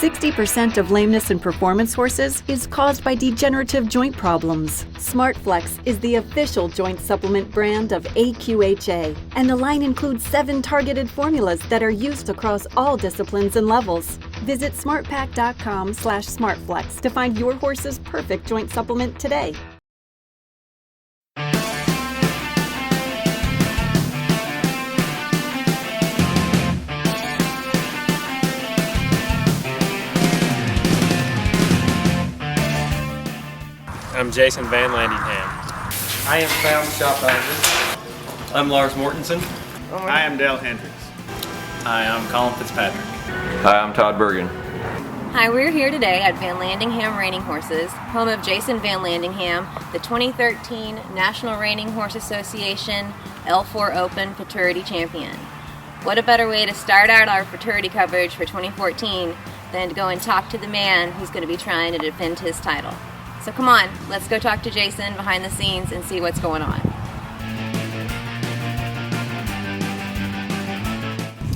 60% of lameness in performance horses is caused by degenerative joint problems. SmartFlex is the official joint supplement brand of AQHA, and the line includes 7 targeted formulas that are used across all disciplines and levels. Visit smartpack.com/smartflex to find your horse's perfect joint supplement today. I'm Jason Van Landingham. I am Sam Shopmanager. I'm Lars Mortensen. I am Dale Hendricks. Hi, I'm Colin Fitzpatrick. Hi, I'm Todd Bergen. Hi, we're here today at Van Landingham Reining Horses, home of Jason Van Landingham, the 2013 National Reining Horse Association L4 Open Futurity Champion. What a better way to start out our Futurity coverage for 2014 than to go and talk to the man who's going to be trying to defend his title. So come on, let's go talk to Jason behind the scenes and see what's going on.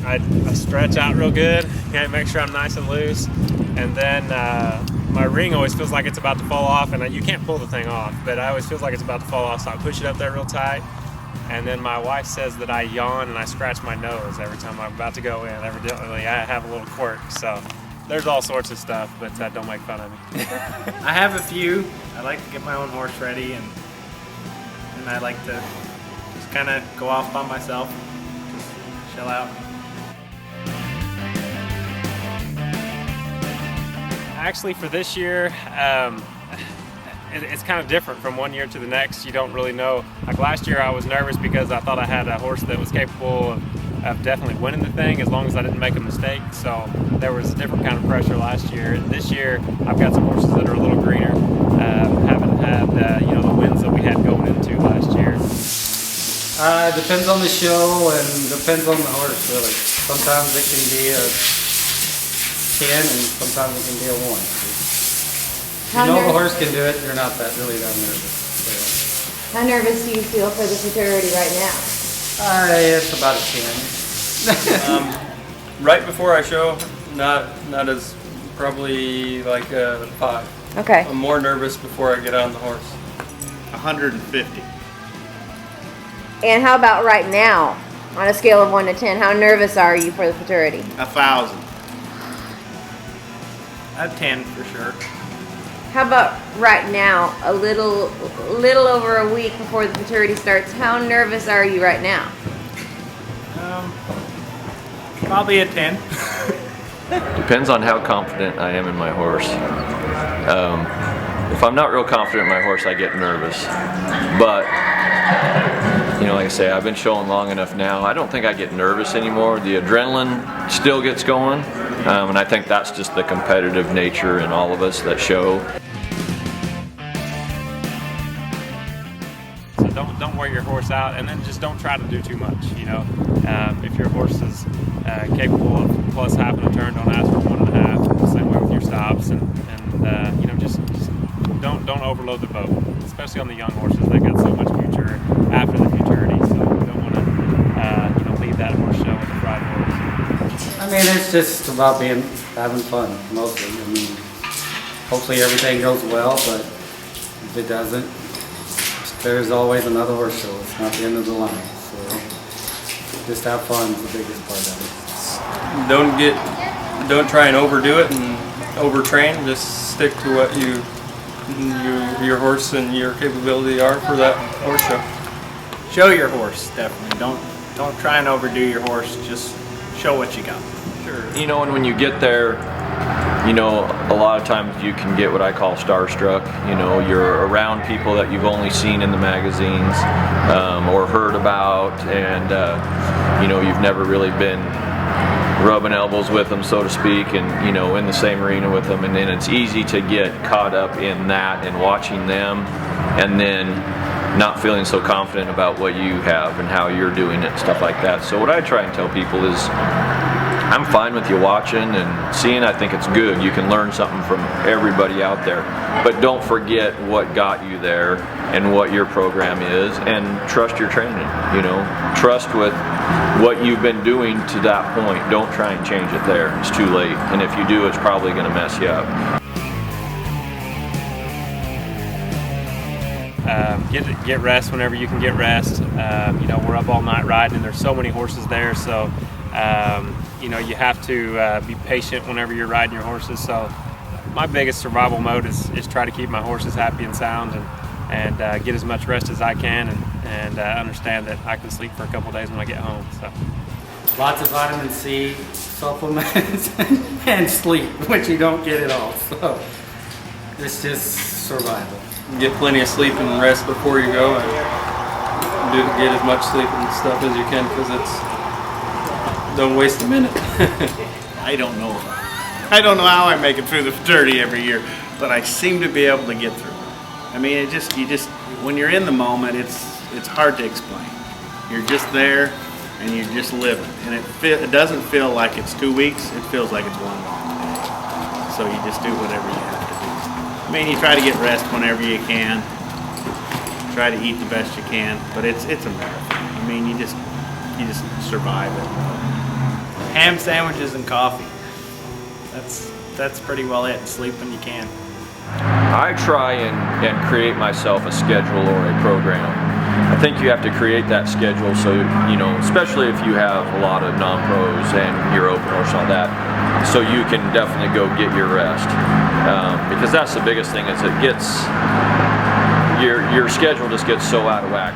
I stretch out real good, make sure I'm nice and loose, and then my ring always feels like it's about to fall off, and you can't pull the thing off, but I always feels like it's about to fall off, so I push it up there real tight, and then my wife says that I yawn and I scratch my nose every time I'm about to go in. Evidently, I have a little quirk, so there's all sorts of stuff, but don't make fun of me. I have a few. I like to get my own horse ready, and I like to just kind of go off by myself, just chill out. Actually, for this year, it's kind of different from one year to the next. You don't really know. Like last year, I was nervous because I thought I had a horse that was capable of definitely winning the thing as long as I didn't make a mistake. So there was a different kind of pressure last year. This year, I've got some horses that are a little greener. Haven't had the wins that we had going into last year. Depends on the show and depends on the horse, really. Sometimes it can be a 10 and sometimes it can be a 1. If you know the horse can do it, you're not really that nervous. So. How nervous do you feel for the Futurity right now? It's about a 10. Right before I show, not as, probably like a 5. Okay. I'm more nervous before I get on the horse. 150. And how about right now? On a scale of 1 to 10, how nervous are you for the Futurity? 1,000. A 10 for sure. How about right now, a little over a week before the Futurity starts, how nervous are you right now? Probably a 10. Depends on how confident I am in my horse. If I'm not real confident in my horse, I get nervous. But, like I say, I've been showing long enough now. I don't think I get nervous anymore. The adrenaline still gets going. And I think that's just the competitive nature in all of us that show. So don't wear your horse out, and then just don't try to do too much. If your horse is capable of plus half a turn, don't ask for 1.5. Same way with your stops, and just don't overload the boat, especially on the young horses. They got so much future after the Futurity, so you don't want to leave that horse show with a fried horse. It's just about having fun, mostly. Hopefully everything goes well, but if it doesn't, there's always another horse show. It's not the end of the line. So just have fun is the biggest part of it. Don't try and overdo it and overtrain. Just stick to what your horse and your capability are for that horse show. Show your horse, definitely. Don't try and overdo your horse. Just show what you got. Sure. And when you get there, a lot of times you can get what I call starstruck. You're around people that you've only seen in the magazines or heard about, and you've never really been rubbing elbows with them, so to speak, and in the same arena with them, and then it's easy to get caught up in that and watching them, and then not feeling so confident about what you have and how you're doing it and stuff like that. So what I try and tell people is I'm fine with you watching and seeing. I think it's good. You can learn something from everybody out there. But don't forget what got you there and what your program is, and trust your training. You know, trust with what you've been doing to that point. Don't try and change it there. It's too late. And if you do, it's probably going to mess you up. Get rest whenever you can get rest. You know, we're up all night riding, and there's so many horses there, so you know, you have to be patient whenever you're riding your horses. So my biggest survival mode is try to keep my horses happy and sound, and get as much rest as I can, and understand that I can sleep for a couple days when I get home. So Lots of vitamin C supplements and sleep, which you don't get at all. So it's just survival. Get plenty of sleep and rest before you go, and get as much sleep and stuff as you can, because don't waste a minute. I don't know. I don't know how I make it through the Futurity every year, but I seem to be able to get through. I mean, when you're in the moment, it's hard to explain. You're just there and you're just living, and it doesn't feel like it's 2 weeks. It feels like it's 1 month. So you just do whatever you have to do. I mean, you try to get rest whenever you can. Try to eat the best you can, but it's a marathon. I mean, you just survive it. Ham sandwiches and coffee. That's pretty well it. Sleep when you can. I try and create myself a schedule or a program. I think you have to create that schedule, so, you know, especially if you have a lot of non-pros and you're open or something like that, so you can definitely go get your rest. Because that's the biggest thing, is it gets, your schedule just gets so out of whack.